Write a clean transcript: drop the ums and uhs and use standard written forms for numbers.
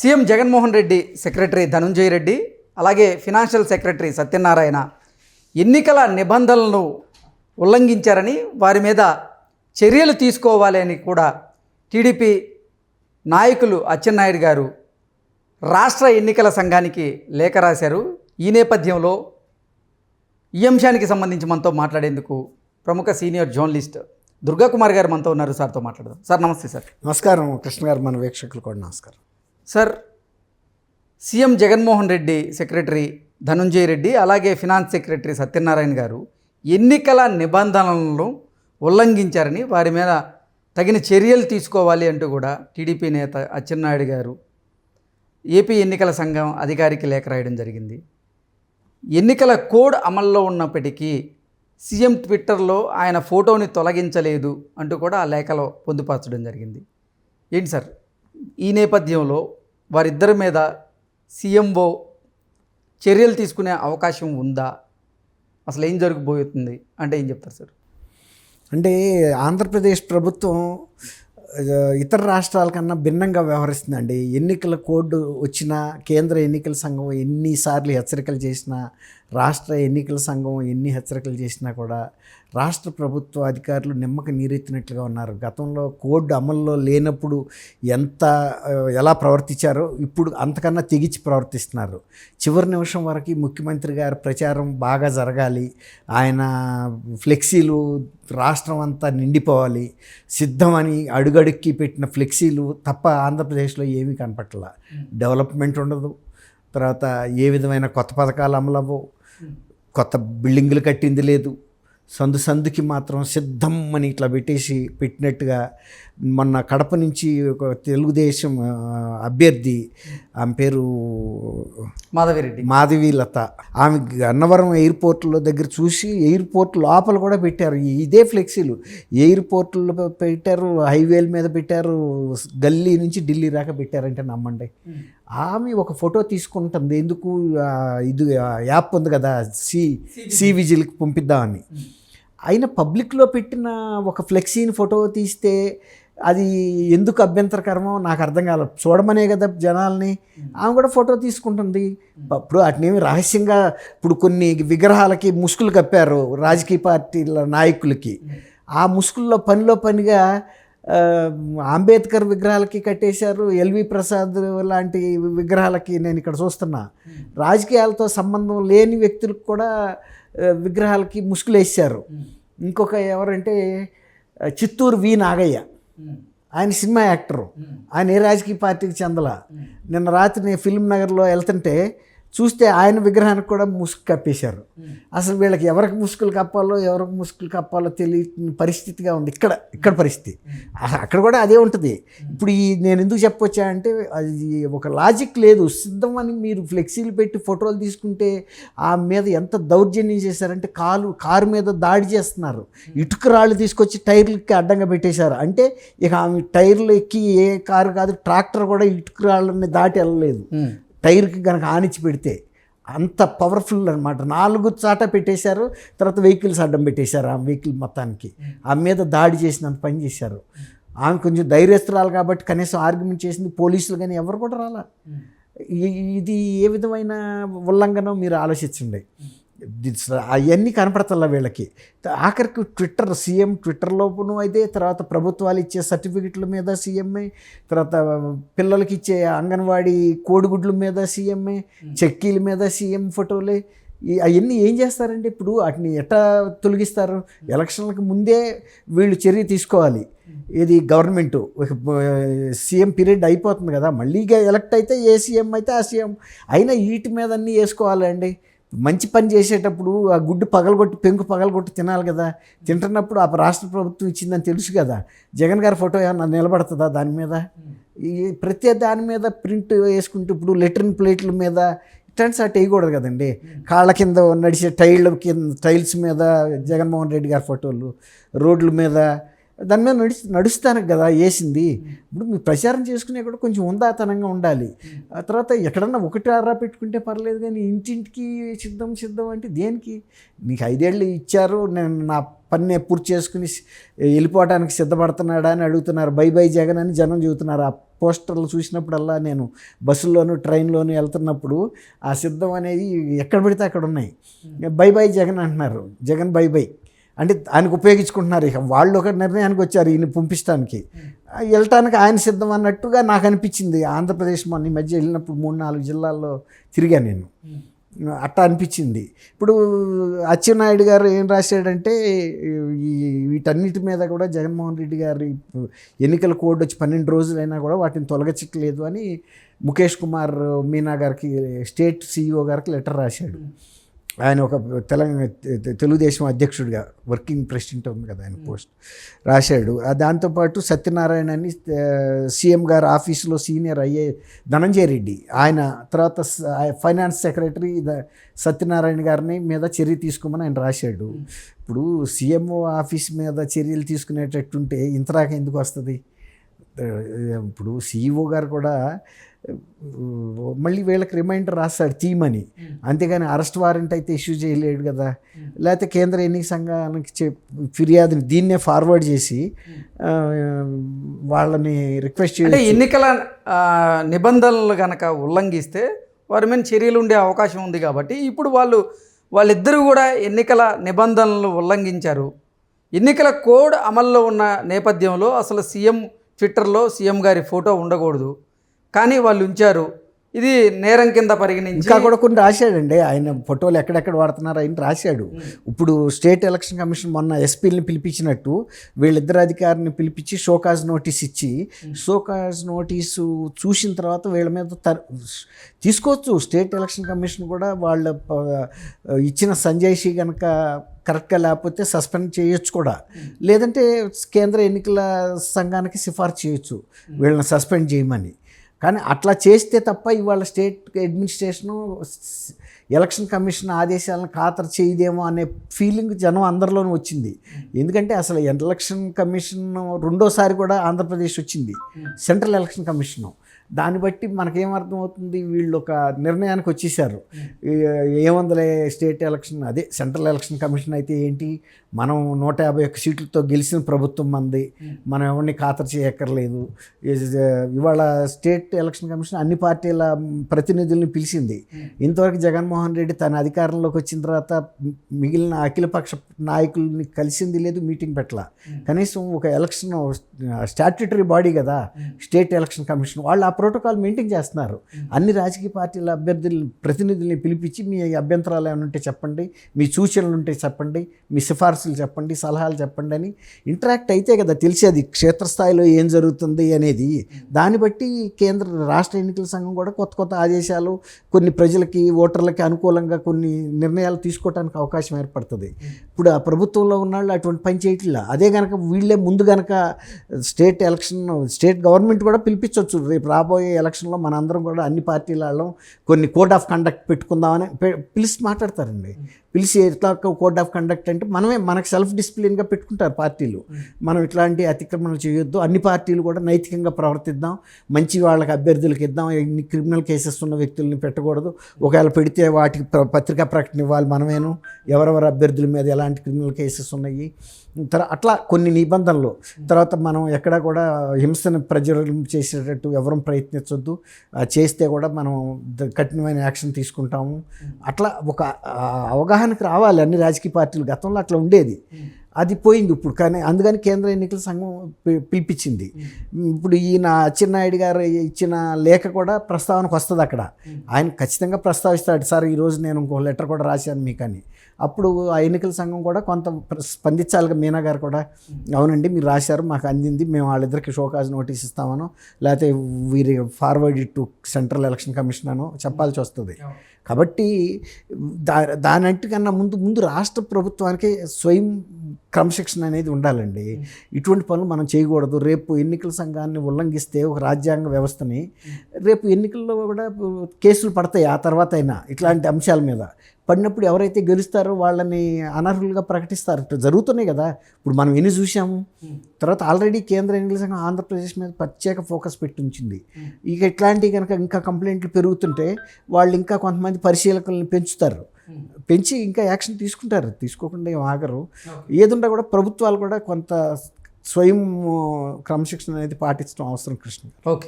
CM Jaganmohan Reddy secretary Dhanunjaya Reddy అలాగే financial secretary Satyanarayana ఎన్నికల నిబంధనలను ఉల్లంఘించారని వారి మీద చర్యలు తీసుకోవాలి అని కూడా టీడీపీ నాయకులు అచ్చెన్నాయుడు గారు రాష్ట్ర ఎన్నికల సంఘానికి లేఖ రాశారు. ఈ నేపథ్యంలో ఈ అంశానికి సంబంధించి మనతో మాట్లాడేందుకు ప్రముఖ సీనియర్ జర్నలిస్ట్ దుర్గాకుమార్ గారు మనతో ఉన్నారు. సార్తో మాట్లాడదాం. సార్ నమస్తే. సార్ నమస్కారం కృష్ణ గారు, మన వీక్షకులు కూడా నమస్కారం. Sir, CM Jaganmohan Reddy secretary Dhanunjaya Reddy అలాగే ఫినాన్స్ సెక్రటరీ సత్యనారాయణ గారు ఎన్నికల నిబంధనలను ఉల్లంఘించారని వారి మీద తగిన చర్యలు తీసుకోవాలి అంటూ కూడా టీడీపీ నేత అచ్చెన్నాయుడు గారు ఏపీ ఎన్నికల సంఘం అధికారికి లేఖ రాయడం జరిగింది. ఎన్నికల కోడ్ అమల్లో ఉన్నప్పటికీ సీఎం ట్విట్టర్లో ఆయన ఫోటోని తొలగించలేదు అంటూ కూడా ఆ లేఖలో పొందుపరచడం జరిగింది. ఏంటి సార్, ఈ నేపథ్యంలో వారిద్దరి మీద సీఎంఓ చర్యలు తీసుకునే అవకాశం ఉందా? అసలు ఏం జరగబోతుంది అంటే ఏం చెప్తారు సార్? అంటే ఆంధ్రప్రదేశ్ ప్రభుత్వం ఇతర రాష్ట్రాల కన్నా భిన్నంగా వ్యవహరిస్తుందండి. ఎన్నికల కోడ్ వచ్చినా, కేంద్ర ఎన్నికల సంఘం ఎన్నిసార్లు హెచ్చరికలు చేసినా, రాష్ట్ర ఎన్నికల సంఘం ఎన్ని హెచ్చరికలు చేసినా కూడా రాష్ట్ర ప్రభుత్వ అధికారులు నిమ్మక నీరెత్తినట్లుగా ఉన్నారు. గతంలో కోడ్ అమల్లో లేనప్పుడు ఎలా ప్రవర్తించారో ఇప్పుడు అంతకన్నా తెగించి ప్రవర్తిస్తున్నారు. చివరి నిమిషం వరకు ముఖ్యమంత్రి గారి ప్రచారం బాగా జరగాలి, ఆయన ఫ్లెక్సీలు రాష్ట్రం అంతా నిండిపోవాలి, సిద్ధమని అడుగడుక్కి పెట్టిన ఫ్లెక్సీలు తప్ప ఆంధ్రప్రదేశ్లో ఏమీ కనపట్ల. డెవలప్మెంట్ ఉండదు, తర్వాత ఏ విధమైన కొత్త పథకాలు అమలవ్వవు, కొత్త బిల్డింగులు కట్టింది లేదు. సందుకి మాత్రం సిద్ధం అని ఇట్లా పెట్టినట్టుగా మొన్న కడప నుంచి ఒక తెలుగుదేశం అభ్యర్థి, ఆమె పేరు మాధవీలత, ఆమె అన్నవరం ఎయిర్పోర్ట్లో దగ్గర చూసి ఎయిర్పోర్ట్ లోపల కూడా పెట్టారు ఇదే ఫ్లెక్సీలు. ఎయిర్పోర్ట్లో పెట్టారు, హైవేల మీద పెట్టారు, గల్లీ నుంచి ఢిల్లీ దాకా పెట్టారంటే నమ్మండి. ఆమె ఒక ఫోటో తీసుకుంటుంది, ఎందుకు ఇది యాప్ ఉంది కదా సి విజిల్కి పంపిద్దామని. అయినా పబ్లిక్లో పెట్టిన ఒక ఫ్లెక్సీని ఫోటో తీస్తే అది ఎందుకు అభ్యంతరకరమో నాకు అర్థం కాలేదు. చూడమనే కదా జనాల్ని. ఆమె కూడా ఫోటో తీసుకుంటుంది. ఇప్పుడు అట్నేమి రహస్యంగా ఇప్పుడు కొన్ని విగ్రహాలకి ముసుగులు కప్పారు రాజకీయ పార్టీల నాయకులకి. ఆ ముసుగుల్లో పనిగా అంబేద్కర్ విగ్రహాలకి కట్టేశారు, ఎల్వి ప్రసాద్ లాంటి విగ్రహాలకి. నేను ఇక్కడ చూస్తున్నా రాజకీయాలతో సంబంధం లేని వ్యక్తులకు కూడా విగ్రహాలకి ముసుగులు వేసారు. ఇంకొక ఎవరంటే చిత్తూరు వి నాగయ్య, ఆయన సినిమా యాక్టరు, ఆయన ఏ రాజకీయ పార్టీకి చెందల. నిన్న రాత్రి నేను ఫిల్మ్ నగర్లో వెళ్తుంటే చూస్తే ఆయన విగ్రహానికి కూడా ముసుగు కప్పేశారు. అసలు వీళ్ళకి ఎవరికి ముసుగులు కప్పాలో తెలియని పరిస్థితిగా ఉంది ఇక్కడ పరిస్థితి. అక్కడ కూడా అదే ఉంటుంది. ఇప్పుడు నేను ఎందుకు చెప్పొచ్చా అంటే అది ఒక లాజిక్ లేదు. సిద్ధం అని మీరు ఫ్లెక్సీలు పెట్టి ఫోటోలు తీసుకుంటే ఆ మీద ఎంత దౌర్జన్యం చేశారంటే కారు మీద దాడి చేస్తున్నారు. ఇటుక రాళ్ళు తీసుకొచ్చి టైర్లకి అడ్డంగా పెట్టేశారు. అంటే ఇక ఆమె టైర్లు ఎక్కి ఏ కారు కాదు, ట్రాక్టర్ కూడా ఇటుక రాళ్ళని దాటి వెళ్ళలేదు. టైర్కి కనుక ఆనిచ్చి పెడితే అంత పవర్ఫుల్ అనమాట. 4 చాట పెట్టేశారు, తర్వాత వెహికల్స్ అడ్డం పెట్టేశారు. ఆ వెహికల్ మొత్తానికి ఆమె మీద దాడి చేసినంత పని చేశారు. ఆమె కొంచెం ధైర్యస్తురాలు కాబట్టి కనీసం ఆర్గ్యుమెంట్ చేసింది. పోలీసులు కానీ ఎవరు కూడా రాలా. ఇది ఏ విధమైన ఉల్లంఘనం మీరు ఆలోచించండి. అవన్నీ కనపడతల్లా వీళ్ళకి. ఆఖరికి సీఎం ట్విట్టర్లోనూ అయితే, తర్వాత ప్రభుత్వాలు ఇచ్చే సర్టిఫికెట్ల మీద సీఎంఏ, తర్వాత పిల్లలకి ఇచ్చే అంగన్వాడీ కోడిగుడ్ల మీద సీఎంఏ, చెక్కీల మీద సీఎం ఫోటోలే. అవన్నీ ఏం చేస్తారంటే ఇప్పుడు వాటిని ఎట్లా తొలగిస్తారు? ఎలక్షన్లకు ముందే వీళ్ళు చర్య తీసుకోవాలి. ఇది గవర్నమెంట్ సీఎం పీరియడ్ అయిపోతుంది కదా, మళ్ళీ ఎలక్ట్ అయితే ఏ సీఎం అయితే ఆ సీఎం అయినా వీటి మీద అన్నీ వేసుకోవాలండి. మంచి పని చేసేటప్పుడు ఆ గుడ్డు పెంకు పగలగొట్టి తినాలి కదా. తింటున్నప్పుడు ఆ రాష్ట్ర ప్రభుత్వం ఇచ్చిందని తెలుసు కదా. జగన్ గారి ఫోటో ఏమన్నా నిలబడుతుందా దాని మీద? ఈ ప్రతి దాని మీద ప్రింట్ వేసుకుంటూ ఇప్పుడు లెట్రిన్ ప్లేట్ల మీద ఇట్లాంటి అటు వేయకూడదు కదండి. కాళ్ళ కింద నడిచే టైల్స్ మీద జగన్మోహన్ రెడ్డి గారి ఫోటోలు, రోడ్ల మీద దాని మీద నడుస్తానికి కదా వేసింది. ఇప్పుడు మీరు ప్రచారం చేసుకునే కూడా కొంచెం ఉందాతనంగా ఉండాలి. ఆ తర్వాత ఎక్కడన్నా ఒకటి ఆరా పెట్టుకుంటే పర్లేదు, కానీ ఇంటింటికి సిద్ధం అంటే దేనికి? మీకు 5 ఏళ్ళు ఇచ్చారు, నేను నా పని పూర్తి చేసుకుని వెళ్ళిపోవడానికి సిద్ధపడుతున్నాడా అని అడుగుతున్నారు. బై జగన్ అని జనం చెబుతున్నారు. ఆ పోస్టర్లు చూసినప్పుడల్లా నేను బస్సుల్లోనూ ట్రైన్లోనూ వెళ్తున్నప్పుడు ఆ సిద్ధం అనేది ఎక్కడ పడితే అక్కడ ఉన్నాయి. బై బై జగన్ అంటున్నారు, జగన్ బై బై అంటే ఆయనకు ఉపయోగించుకుంటున్నారు. ఇక వాళ్ళు ఒక నిర్ణయానికి వచ్చారు ఈయన పంపించడానికి, వెళ్ళటానికి ఆయన సిద్ధం అన్నట్టుగా నాకు అనిపించింది. ఆంధ్రప్రదేశ్ మొన్న ఈ మధ్య వెళ్ళినప్పుడు 3-4 జిల్లాల్లో తిరిగాను నేను, అట్టా అనిపించింది. ఇప్పుడు అచ్చెన్నాయుడు గారు ఏం రాశాడంటే వీటన్నిటి మీద కూడా జగన్మోహన్ రెడ్డి గారి ఎన్నికల కోడ్ వచ్చి 12 రోజులైనా కూడా వాటిని తొలగించట్లేదు అని ముఖేష్ కుమార్ మీనా గారికి, స్టేట్ సిఇఓ గారికి లెటర్ రాశాడు. ఆయన ఒక తెలుగుదేశం అధ్యక్షుడిగా వర్కింగ్ ప్రెసిడెంట్ ఉంది కదా ఆయన పోస్ట్ రాశాడు. దాంతోపాటు సత్యనారాయణ అని సీఎం గారు ఆఫీసులో సీనియర్ ధనంజయ రెడ్డి, ఆయన తర్వాత ఫైనాన్స్ సెక్రటరీ సత్యనారాయణ గారిని మీద చర్య తీసుకోమని ఆయన రాశాడు. ఇప్పుడు సీఎం ఆఫీస్ మీద చర్యలు తీసుకునేటట్టుంటే ఇంతరాక ఎందుకు వస్తుంది? ఇప్పుడు సిఇఓ గారు కూడా మళ్ళీ వీళ్ళకి రిమైండర్ రాస్తాడు తీయమని, అంతేగాని అరెస్ట్ వారెంట్ అయితే ఇష్యూ చేయలేడు కదా. లేకపోతే కేంద్ర ఎన్నిక సంఘానికి ఫిర్యాదుని దీన్నే ఫార్వర్డ్ చేసి వాళ్ళని రిక్వెస్ట్ అంటే ఎన్నికల నిబంధనలు కనుక ఉల్లంఘిస్తే వారి మీద చర్యలు ఉండే అవకాశం ఉంది. కాబట్టి ఇప్పుడు వాళ్ళిద్దరూ కూడా ఎన్నికల నిబంధనలు ఉల్లంఘించారు. ఎన్నికల కోడ్ అమల్లో ఉన్న నేపథ్యంలో అసలు ట్విట్టర్లో సీఎం గారి ఫోటో ఉండకూడదు, కానీ వాళ్ళు ఉంచారు. ఇది నేరం కింద పరిగణించి ఇంకా కూడా కొన్ని రాశాడండి. ఆయన ఫోటోలు ఎక్కడెక్కడ వాడుతున్నారు ఆయన రాశాడు. ఇప్పుడు స్టేట్ ఎలక్షన్ కమిషన్ మొన్న ఎస్పీలని పిలిపించినట్టు వీళ్ళిద్దరు అధికారిని పిలిపించి షోకాజ్ నోటీస్ ఇచ్చి, షోకాజ్ నోటీసు చూసిన తర్వాత వీళ్ళ మీద తీసుకోవచ్చు. స్టేట్ ఎలక్షన్ కమిషన్ కూడా వాళ్ళ ఇచ్చిన సంజయ్షి కనుక కరెక్ట్గా లేకపోతే సస్పెండ్ చేయొచ్చు కూడా, లేదంటే కేంద్ర ఎన్నికల సంఘానికి సిఫార్సు చేయొచ్చు వీళ్ళని సస్పెండ్ చేయమని. కానీ అట్లా చేస్తే తప్ప ఇవాళ స్టేట్ అడ్మినిస్ట్రేషను ఎలక్షన్ కమిషన్ ఆదేశాలను ఖాతరు చేయదేమో అనే ఫీలింగ్ జనం అందరిలోనూ వచ్చింది. ఎందుకంటే అసలు ఎలక్షన్ కమిషన్ రెండోసారి కూడా ఆంధ్రప్రదేశ్ వచ్చింది, సెంట్రల్ ఎలక్షన్ కమిషను. దాన్ని బట్టి మనకేమర్థమవుతుంది, వీళ్ళు ఒక నిర్ణయానికి వచ్చేసారు. ఏముందలే స్టేట్ ఎలక్షన్, అదే సెంట్రల్ ఎలక్షన్ కమిషన్ అయితే ఏంటి, మనం 151 సీట్లతో గెలిచిన ప్రభుత్వం మంది, మనం ఎవరిని ఖాతరు చేయక్కర్లేదు. ఇవాళ స్టేట్ ఎలక్షన్ కమిషన్ అన్ని పార్టీల ప్రతినిధుల్ని పిలిచింది. ఇంతవరకు జగన్మోహన్ రెడ్డి తన అధికారంలోకి వచ్చిన తర్వాత మిగిలిన అఖిలపక్ష నాయకుల్ని కలిసింది లేదు, మీటింగ్ పెట్టాల. కనీసం ఒక ఎలక్షన్ స్టాట్యూటరీ బాడీ కదా స్టేట్ ఎలక్షన్ కమిషన్, వాళ్ళు ఆ ప్రోటోకాల్ మెయింటైన్ చేస్తున్నారు. అన్ని రాజకీయ పార్టీల ప్రతినిధుల్ని పిలిపించి మీ అభ్యంతరాలు ఏమైనా ఉంటే చెప్పండి, మీ సూచనలు ఉంటే చెప్పండి, మీ సిఫార్సులు చెప్పండి, సలహాలు చెప్పండి అని ఇంటరాక్ట్ అయితే కదా తెలిసేది క్షేత్రస్థాయిలో ఏం జరుగుతుంది అనేది. దాన్ని బట్టి రాష్ట్ర ఎన్నికల సంఘం కూడా కొత్త ఆదేశాలు, కొన్ని ప్రజలకి ఓటర్లకి అనుకూలంగా కొన్ని నిర్ణయాలు తీసుకోవడానికి అవకాశం ఏర్పడుతుంది. ఇప్పుడు ఆ ప్రభుత్వంలో ఉన్నాళ్ళు అటువంటి పని చేయట్లా. అదే కనుక వీళ్ళే ముందు కనుక స్టేట్ గవర్నమెంట్ కూడా పిలిపించవచ్చు. రేపు రాబోయే ఎలక్షన్లో మనందరం కూడా అన్ని పార్టీల వాళ్ళం కొన్ని కోడ్ ఆఫ్ కండక్ట్ పెట్టుకుందామని పిలిచి మాట్లాడతారండి. పిలిచి ఎట్లా కోడ్ ఆఫ్ కండక్ట్ అంటే మనకు సెల్ఫ్ డిసిప్లిన్గా పెట్టుకుంటారు పార్టీలు. మనం ఇట్లాంటి అతిక్రమణలు చేయొద్దు, అన్ని పార్టీలు కూడా నైతికంగా ప్రవర్తిద్దాం, మంచి వాళ్ళకి అభ్యర్థులకు ఇద్దాం, ఇన్ని క్రిమినల్ కేసెస్ ఉన్న వ్యక్తుల్ని పెట్టకూడదు, ఒకవేళ పెడితే వాటికి పత్రికా ప్రకటన ఇవ్వాలి మనమేను, ఎవరెవరు అభ్యర్థుల మీద ఎలాంటి క్రిమినల్ కేసెస్ ఉన్నాయి, అట్లా కొన్ని నిబంధనలు. తర్వాత మనం ఎక్కడా కూడా హింసను ప్రజ్వరం చేసేటట్టు ఎవరూ ప్రయత్నించొద్దు, చేస్తే కూడా మనం కఠినమైన యాక్షన్ తీసుకుంటాము. అట్లా ఒక అవగాహనకు రావాలి అన్ని రాజకీయ పార్టీలు. గతంలో అట్లా ఉండేది, అది పోయింది ఇప్పుడు. కానీ అందుకని కేంద్ర ఎన్నికల సంఘం పిలిపించింది. ఇప్పుడు ఈయన అచ్చెన్నాయుడు గారు ఇచ్చిన లేఖ కూడా ప్రస్తావనకు వస్తుంది అక్కడ. ఆయన ఖచ్చితంగా ప్రస్తావిస్తాడు, సార్ ఈరోజు నేను ఇంకో లెటర్ కూడా రాశాను మీకు అని. అప్పుడు ఆ ఎన్నికల సంఘం కూడా కొంత స్పందించాలిగా. మీనా గారు కూడా అవునండి మీరు రాశారు, మాకు అందింది, మేము వాళ్ళిద్దరికి షోకాజ్ నోటీస్ ఇస్తామనో లేకపోతే వీరి forward to central election commission అనో చెప్పాల్సి వస్తుంది. కాబట్టి దానంటికన్నా ముందు రాష్ట్ర ప్రభుత్వానికి స్వయం క్రమశిక్షణ అనేది ఉండాలండి. ఇటువంటి పనులు మనం చేయకూడదు. రేపు ఎన్నికల సంఘాన్ని ఉల్లంఘిస్తే ఒక రాజ్యాంగ వ్యవస్థని, రేపు ఎన్నికల్లో కూడా కేసులు పడతాయి. ఆ తర్వాత అయినా ఇట్లాంటి అంశాల మీద పడినప్పుడు ఎవరైతే గెలుస్తారో వాళ్ళని అనర్హులుగా ప్రకటిస్తారు. ఇట్లా జరుగుతున్నాయి కదా ఇప్పుడు మనం ఎన్ని చూసాము. తర్వాత ఆల్రెడీ కేంద్ర ఎన్నికల సంఘం ఆంధ్రప్రదేశ్ మీద ప్రత్యేక ఫోకస్ పెట్టి ఉంచింది. ఇక ఇట్లాంటివి కనుక ఇంకా కంప్లైంట్లు పెరుగుతుంటే వాళ్ళు ఇంకా కొంతమంది పరిశీలకులను పెంచి ఇంకా యాక్షన్ తీసుకుంటారు. తీసుకోకుండా ఏం ఆగరు. ఏదుండా కూడా ప్రభుత్వాలు కూడా కొంత స్వయం క్రమశిక్షణ అనేది పాటించడం అవసరం కృష్ణ. ఓకే.